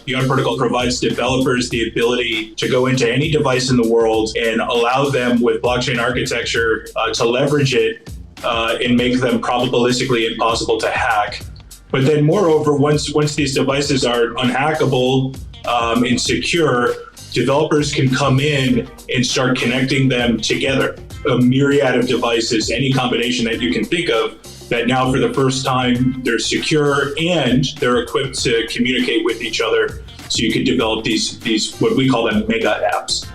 Beyond Protocol provides developers the ability to go into any device in the world and allow them with blockchain architecture to leverage it and make them probabilistically impossible to hack. But then moreover, once these devices are unhackable and secure, developers can come in and start connecting them together. A myriad of devices, any combination that you can think of, that now for the first time they're secure and they're equipped to communicate with each other. So you could develop these what we call them mega apps.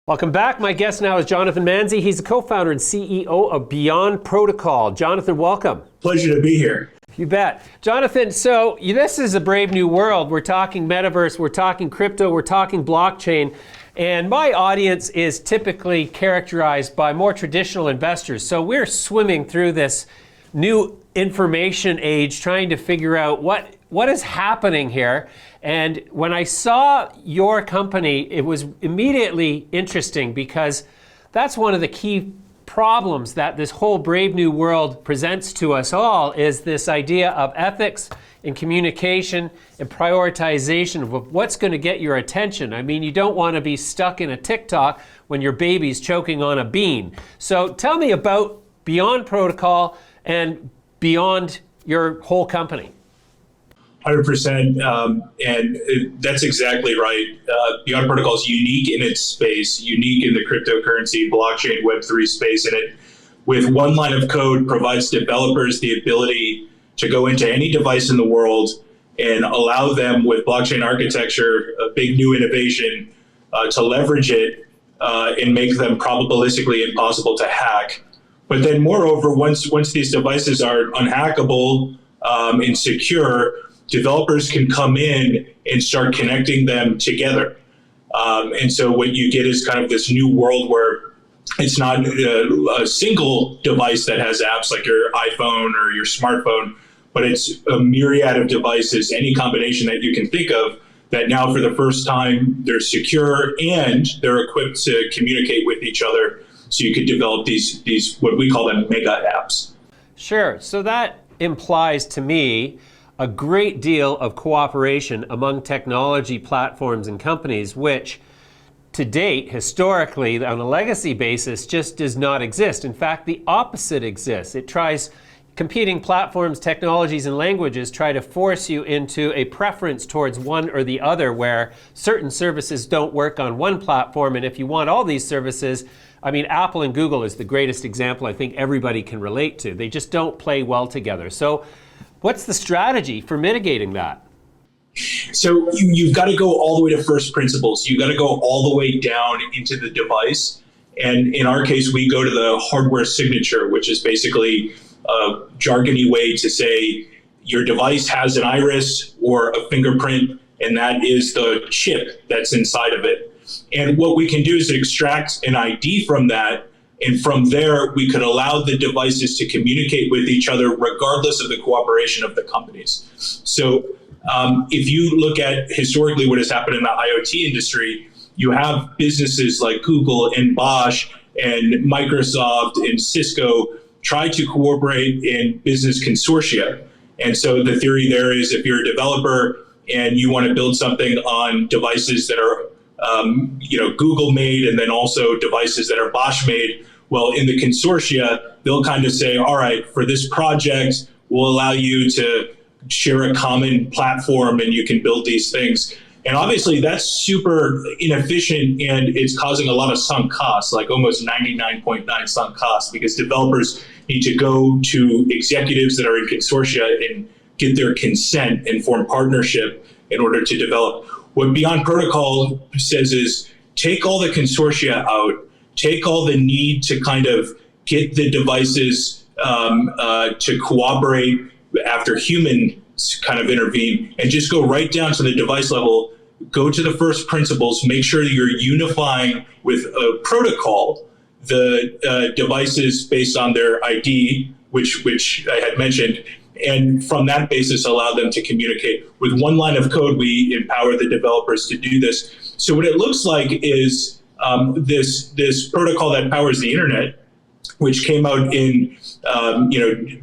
Welcome back. My guest now is Jonathan Manzi. He's the co-founder and CEO of Beyond Protocol. Jonathan, welcome. Pleasure to be here. You bet. Jonathan, so this is a brave new world. We're talking metaverse, we're talking crypto, we're talking blockchain. And my audience is typically characterized by more traditional investors. So we're swimming through this new information age, trying to figure out what is happening here. And when I saw your company, it was immediately interesting because that's one of the key problems that this whole brave new world presents to us all is this idea of ethics and communication and prioritization of what's going to get your attention. I mean, you don't want to be stuck in a TikTok when your baby's choking on a bean. So tell me about Beyond Protocol and beyond your whole company. 100%, and that's exactly right. Beyond Protocol is unique in its space, unique in the cryptocurrency, blockchain, Web3 space, and it, with one line of code, provides developers the ability to go into any device in the world and allow them with blockchain architecture, a big new innovation, to leverage it and make them probabilistically impossible to hack. But then moreover, once these devices are unhackable and secure, developers can come in and start connecting them together. And so what you get is kind of this new world where it's not a single device that has apps like your iPhone or your smartphone, but it's a myriad of devices, any combination that you can think of, that now for the first time they're secure and they're equipped to communicate with each other. So you could develop these what we call them mega apps. Sure. So that implies to me a great deal of cooperation among technology platforms and companies, which to date, historically, on a legacy basis, just does not exist. In fact, the opposite exists. Competing platforms, technologies, and languages try to force you into a preference towards one or the other, where certain services don't work on one platform, and if you want all these services, I mean, Apple and Google is the greatest example I think everybody can relate to. They just don't play well together. So what's the strategy for mitigating that? So you've got to go all the way to first principles. You've got to go all the way down into the device. And in our case, we go to the hardware signature, which is basically a jargony way to say your device has an iris or a fingerprint, and that is the chip that's inside of it. And what we can do is extract an ID from that, and from there, we could allow the devices to communicate with each other regardless of the cooperation of the companies. So if you look at historically what has happened in the IoT industry, you have businesses like Google and Bosch and Microsoft and Cisco try to cooperate in business consortia. And so the theory there is if you're a developer and you want to build something on devices that are Google made and then also devices that are Bosch made, well, in the consortia, they'll kind of say, all right, for this project, we'll allow you to share a common platform and you can build these things. And obviously that's super inefficient and it's causing a lot of sunk costs, like almost 99.9 sunk costs, because developers need to go to executives that are in consortia and get their consent and form partnership in order to develop. What Beyond Protocol says is take all the consortia out, take all the need to kind of get the devices to cooperate after humans kind of intervene, and just go right down to the device level, go to the first principles, make sure that you're unifying with a protocol the devices based on their ID, which I had mentioned, and from that basis allow them to communicate. With one line of code, we empower the developers to do this. So what it looks like is this protocol that powers the internet, which came out in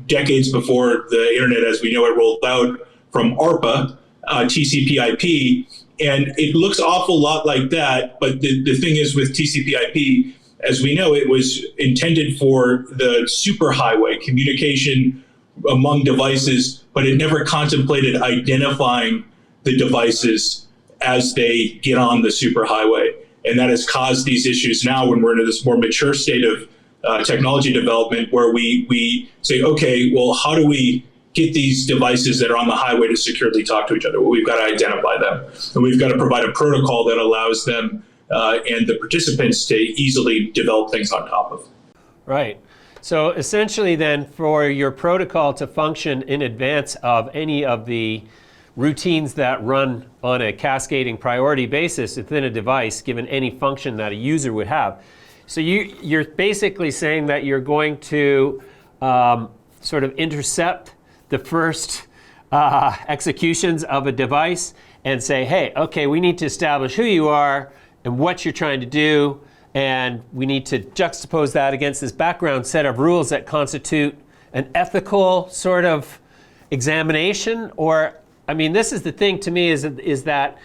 decades before the internet as we know it rolled out from ARPA, TCP/IP, and it looks awful lot like that. But the thing is with TCP/IP, as we know, it was intended for the superhighway communication among devices, but it never contemplated identifying the devices as they get on the superhighway. And that has caused these issues now when we're in this more mature state of technology development where we say, okay, well, how do we get these devices that are on the highway to securely talk to each other? Well, we've got to identify them, and we've got to provide a protocol that allows them and the participants to easily develop things on top of. Right. So essentially then, for your protocol to function in advance of any of the routines that run on a cascading priority basis within a device, given any function that a user would have. So you're basically saying that you're going to sort of intercept the first executions of a device and say, hey, okay, we need to establish who you are and what you're trying to do, and we need to juxtapose that against this background set of rules that constitute an ethical sort of examination. Or, I mean, this is the thing to me is that,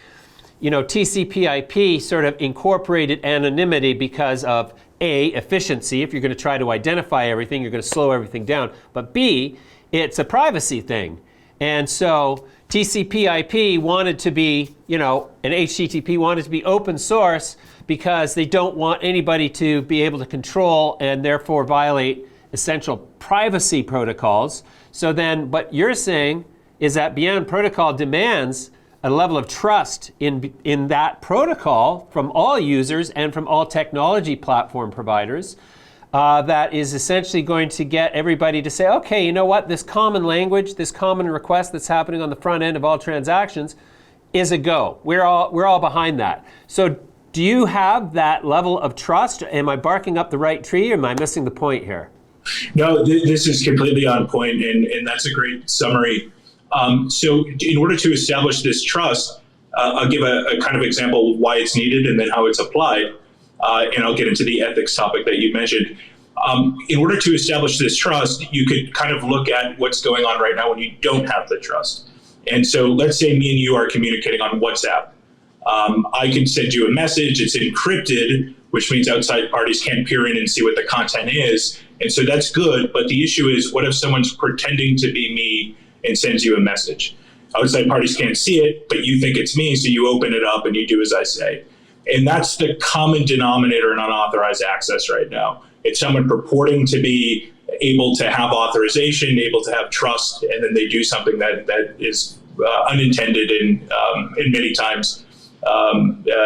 TCP/IP sort of incorporated anonymity because of A, efficiency. If you're going to try to identify everything, you're going to slow everything down. But B, it's a privacy thing. And so TCP/IP wanted to be, and HTTP wanted to be open source because they don't want anybody to be able to control and therefore violate essential privacy protocols. So then what you're saying is that Beyond Protocol demands a level of trust in that protocol from all users and from all technology platform providers that is essentially going to get everybody to say, okay, you know what, this common language, this common request that's happening on the front end of all transactions is a go. We're all behind that. So do you have that level of trust? Am I barking up the right tree, or am I missing the point here? No, this is completely on point, and that's a great summary. So in order to establish this trust, I'll give a kind of example of why it's needed and then how it's applied, and I'll get into the ethics topic that you mentioned. In order to establish this trust, you could kind of look at what's going on right now when you don't have the trust. And so let's say me and you are communicating on WhatsApp. I can send you a message, it's encrypted, which means outside parties can't peer in and see what the content is. And so that's good, but the issue is, what if someone's pretending to be me and sends you a message? Outside parties can't see it, but you think it's me, so you open it up and you do as I say. And that's the common denominator in unauthorized access right now. It's someone purporting to be able to have authorization, able to have trust, and then they do something that is unintended and many times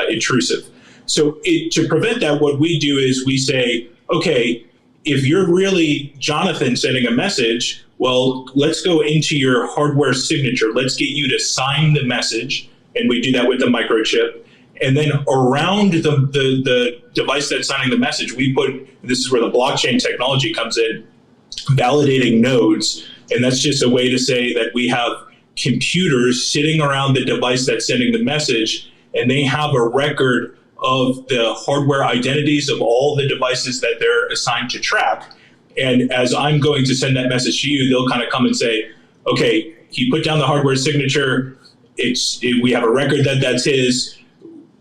intrusive. So to prevent that, what we do is we say, okay, if you're really Jonathan sending a message, well, let's go into your hardware signature. Let's get you to sign the message, and we do that with the microchip. And then around the device that's signing the message, we put, this is where the blockchain technology comes in, validating nodes. And that's just a way to say that we have computers sitting around the device that's sending the message, and they have a record of the hardware identities of all the devices that they're assigned to track. And as I'm going to send that message to you, they'll kind of come and say, okay, he put down the hardware signature. We have a record that that's his.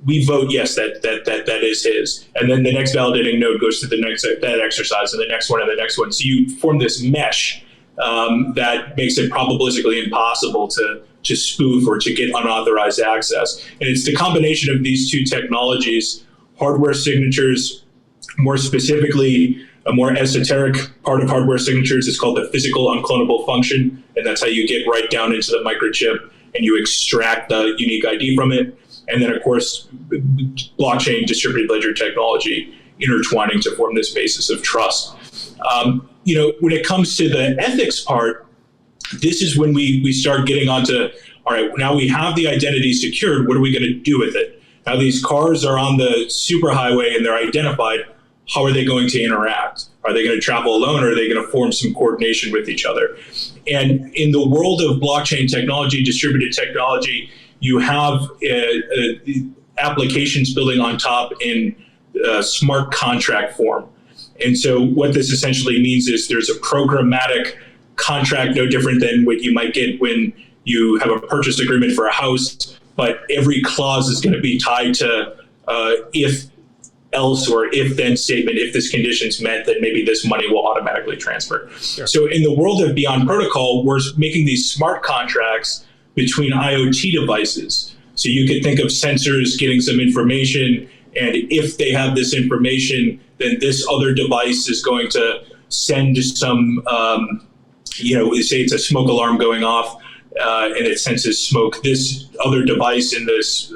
We vote yes, that is his. And then the next validating node goes to the next that exercise, and the next one, and the next one. So you form this mesh that makes it probabilistically impossible to spoof or to get unauthorized access. And it's the combination of these two technologies, hardware signatures, more specifically, a more esoteric part of hardware signatures is called the physical unclonable function. And that's how you get right down into the microchip and you extract the unique ID from it. And then, of course, blockchain distributed ledger technology intertwining to form this basis of trust. When it comes to the ethics part, this is when we start getting onto, all right, now we have the identity secured. What are we going to do with it? Now these cars are on the superhighway and they're identified. How are they going to interact? Are they going to travel alone, or are they going to form some coordination with each other? And in the world of blockchain technology, distributed technology, you have applications building on top in smart contract form. And so what this essentially means is there's a programmatic contract, no different than what you might get when you have a purchase agreement for a house, but every clause is going to be tied to if else or if then statement. If this condition's met, then maybe this money will automatically transfer. Sure. So in the world of Beyond Protocol, we're making these smart contracts between IoT devices. So you could think of sensors getting some information, and if they have this information, then this other device is going to send some, say it's a smoke alarm going off, and it senses smoke. This other device in this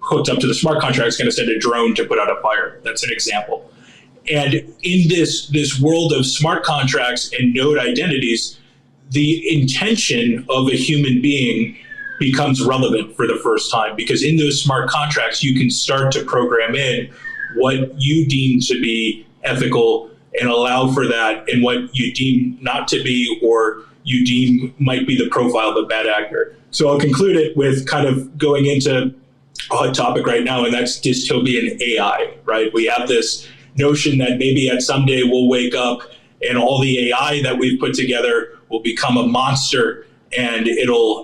hooked up to the smart contract is going to send a drone to put out a fire. That's an example. And in this world of smart contracts and node identities, the intention of a human being becomes relevant for the first time, because in those smart contracts, you can start to program in what you deem to be ethical and allow for that, and what you deem not to be, or you deem might be the profile of a bad actor. So I'll conclude it with kind of going into a hot topic right now, and that's dystopian AI, right? We have this notion that maybe at some day we'll wake up and all the AI that we've put together will become a monster, and it'll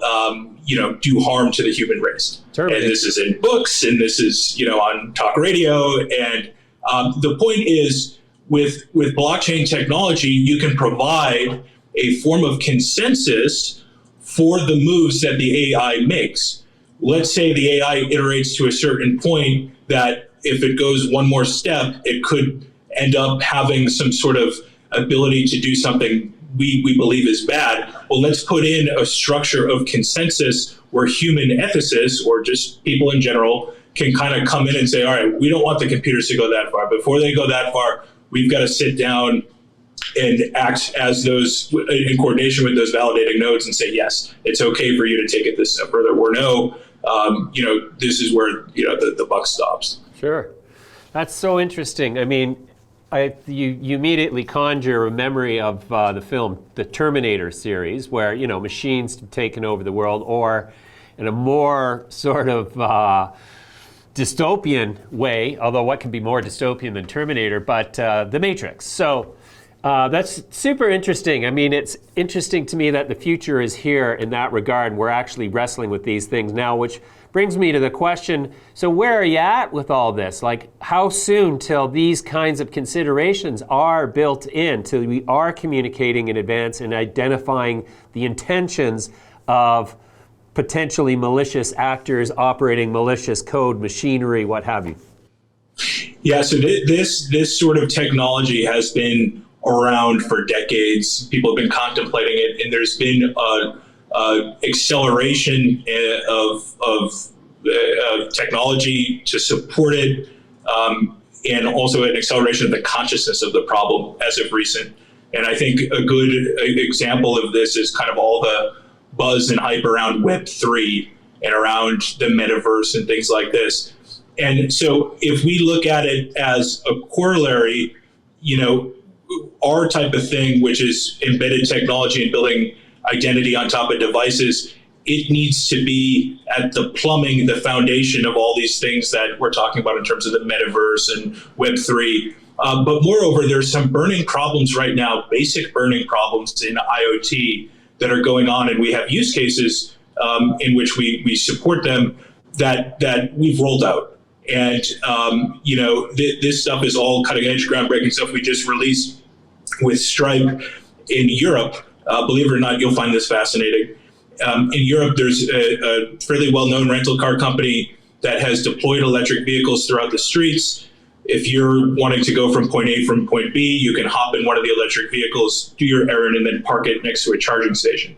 do harm to the human race. And this is in books, and this is on talk radio. And the point is, with blockchain technology, you can provide a form of consensus for the moves that the AI makes. Let's say the AI iterates to a certain point that if it goes one more step, it could end up having some sort of ability to do something we believe is bad. Well, let's put in a structure of consensus where human ethicists, or just people in general, can kind of come in and say, all right, we don't want the computers to go that far. Before they go that far, we've got to sit down and act as those in coordination with those validating nodes and say, yes, it's okay for you to take it this step further, or no, this is where the buck stops. Sure. That's so interesting. I mean, you immediately conjure a memory of the film, the Terminator series, where, machines have taken over the world, or in a more sort of dystopian way, although what can be more dystopian than Terminator, but The Matrix. So that's super interesting. I mean, it's interesting to me that the future is here in that regard, and we're actually wrestling with these things now, which brings me to the question, so where are you at with all this? Like, how soon till these kinds of considerations are built in, till we are communicating in advance and identifying the intentions of potentially malicious actors operating malicious code, machinery, what have you? Yeah, so this sort of technology has been around for decades. People have been contemplating it, and there's been acceleration of technology to support it, and also an acceleration of the consciousness of the problem as of recent. And I think a good example of this is kind of all the buzz and hype around Web3 and around the metaverse and things like this. And so if we look at it as a corollary, our type of thing, which is embedded technology and building identity on top of devices, it needs to be at the plumbing, the foundation of all these things that we're talking about in terms of the metaverse and Web3. But moreover, there's some burning problems right now, basic burning problems in IoT that are going on, and we have use cases in which we support them that we've rolled out. And this stuff is all cutting edge, groundbreaking stuff we just released with Stripe in Europe. Believe it or not, you'll find this fascinating. In Europe, there's a fairly well-known rental car company that has deployed electric vehicles throughout the streets. If you're wanting to go from point A from point B, you can hop in one of the electric vehicles, do your errand, and then park it next to a charging station.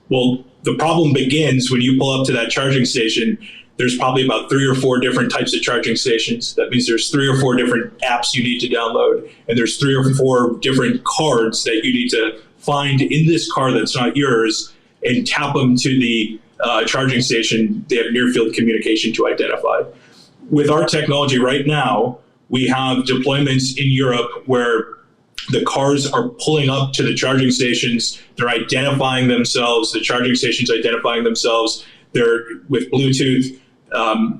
Well, the problem begins when you pull up to that charging station. There's probably about 3 or 4 different types of charging stations. That means there's 3 or 4 different apps you need to download, and there's 3 or 4 different cards that you need to find in this car that's not yours and tap them to the charging station. They have near-field communication to identify. With our technology right now, we have deployments in Europe where the cars are pulling up to the charging stations. They're identifying themselves. The charging station's identifying themselves. They're with Bluetooth,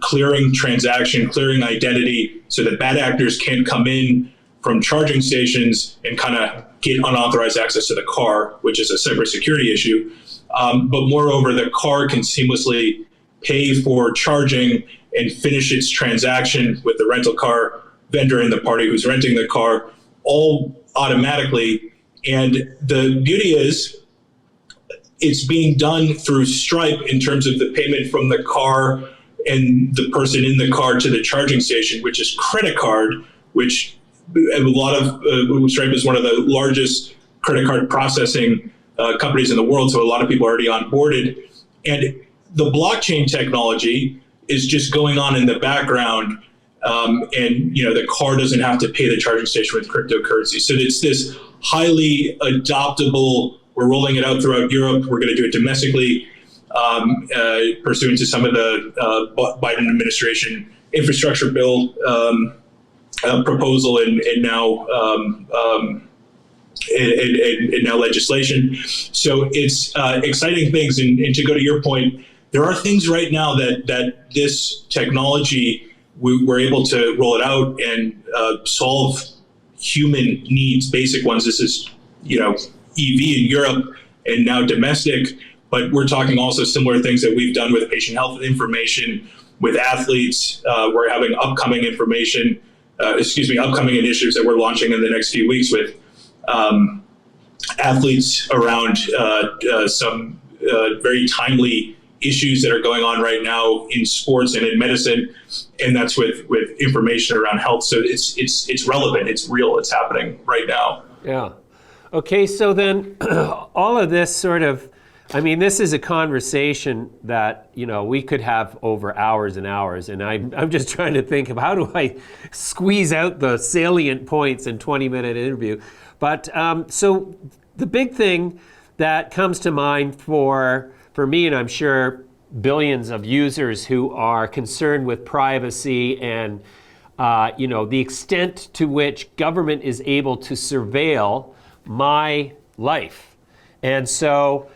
clearing transaction, clearing identity so that bad actors can't come in from charging stations and kind of get unauthorized access to the car, which is a cybersecurity issue. But moreover, the car can seamlessly pay for charging and finish its transaction with the rental car vendor and the party who's renting the car, all automatically. And the beauty is it's being done through Stripe in terms of the payment from the car and the person in the car to the charging station, which is credit card, which a lot of Stripe is one of the largest credit card processing companies in the world. So a lot of people are already onboarded. And the blockchain technology is just going on in the background. And the car doesn't have to pay the charging station with cryptocurrency. So it's this highly adoptable. We're rolling it out throughout Europe. We're going to do it domestically, pursuant to some of the Biden administration infrastructure bill proposal and now legislation. So it's exciting things. And to go to your point, there are things right now that this technology, we're able to roll it out and solve human needs, basic ones. This is, EV in Europe and now domestic, but we're talking also similar things that we've done with patient health information, with athletes. We're having upcoming initiatives that we're launching in the next few weeks with athletes around some very timely issues that are going on right now in sports and in medicine, and that's with information around health. So it's relevant, it's real, it's happening right now. Yeah. Okay, so then all of this this is a conversation that, we could have over hours and hours, and I'm just trying to think of how do I squeeze out the salient points in 20-minute interview. But so the big thing that comes to mind for me, and I'm sure billions of users who are concerned with privacy and the extent to which government is able to surveil my life. And so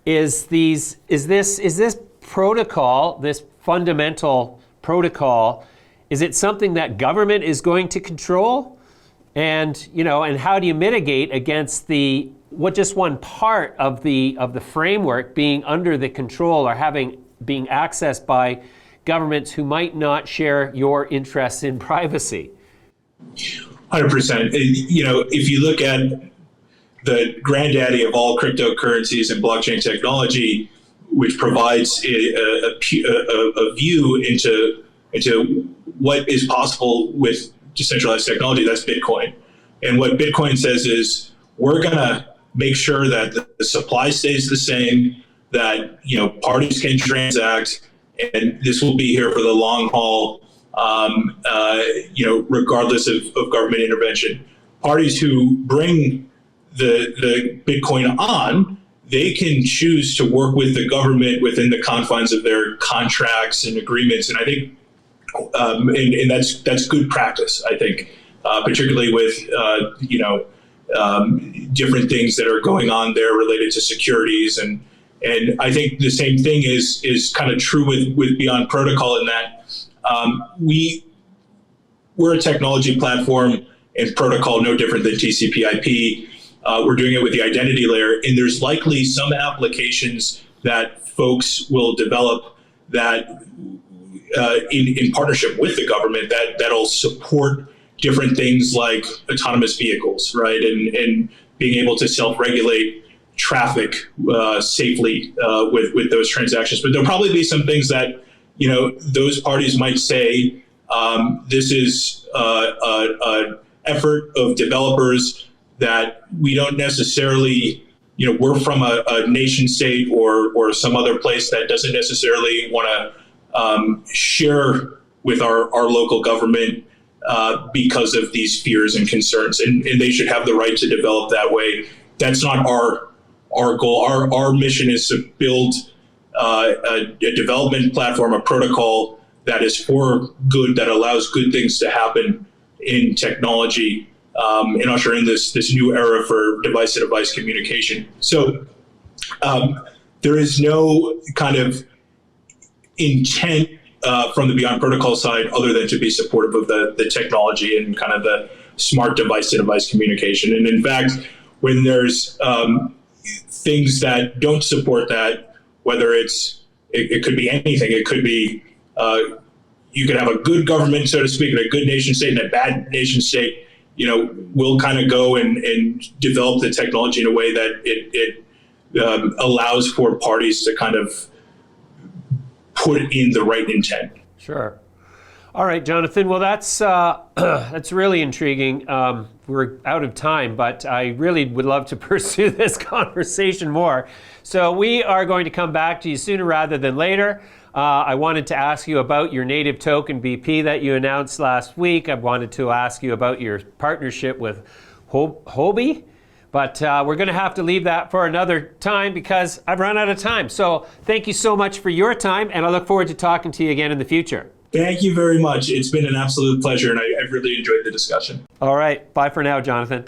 is this protocol, this fundamental protocol, is it something that government is going to control? And how do you mitigate against just one part of the framework being under the control or being accessed by governments who might not share your interests in privacy? 100%. If you look at the granddaddy of all cryptocurrencies and blockchain technology, which provides a view into what is possible with decentralized technology, that's Bitcoin. And what Bitcoin says is, we're going to make sure that the supply stays the same, that parties can transact, and this will be here for the long haul. Regardless of government intervention. Parties who bring the Bitcoin on, they can choose to work with the government within the confines of their contracts and agreements. And I think, and that's good practice, I think, particularly with, different things that are going on there related to securities. And I think the same thing is kind of true with Beyond Protocol in that, we're a technology platform and protocol no different than TCP/IP. We're doing it with the identity layer, and there's likely some applications that folks will develop that in partnership with the government that'll support different things like autonomous vehicles, right? And being able to self-regulate traffic safely with those transactions. But there'll probably be some things that those parties might say, this is an effort of developers that we don't necessarily, we're from a nation state or some other place that doesn't necessarily want to share with our local government because of these fears and concerns. And they should have the right to develop that way. That's not our goal. Our mission is to build a development platform, a protocol that is for good, that allows good things to happen in technology, and usher in this new era for device-to-device communication. So there is no kind of intent from the Beyond Protocol side other than to be supportive of the technology and kind of smart device-to-device communication. And in fact, when there's things that don't support that, whether it could be anything, it could be you could have a good government, so to speak, and a good nation state and a bad nation state. We'll kind of go and develop the technology in a way that it allows for parties to kind of put in the right intent. Sure. All right, Jonathan. Well, that's really intriguing. We're out of time, but I really would love to pursue this conversation more. So we are going to come back to you sooner rather than later. I wanted to ask you about your native token BP that you announced last week. I wanted to ask you about your partnership with Hobie, but we're going to have to leave that for another time because I've run out of time. So thank you so much for your time, and I look forward to talking to you again in the future. Thank you very much. It's been an absolute pleasure, and I've really enjoyed the discussion. All right. Bye for now, Jonathan.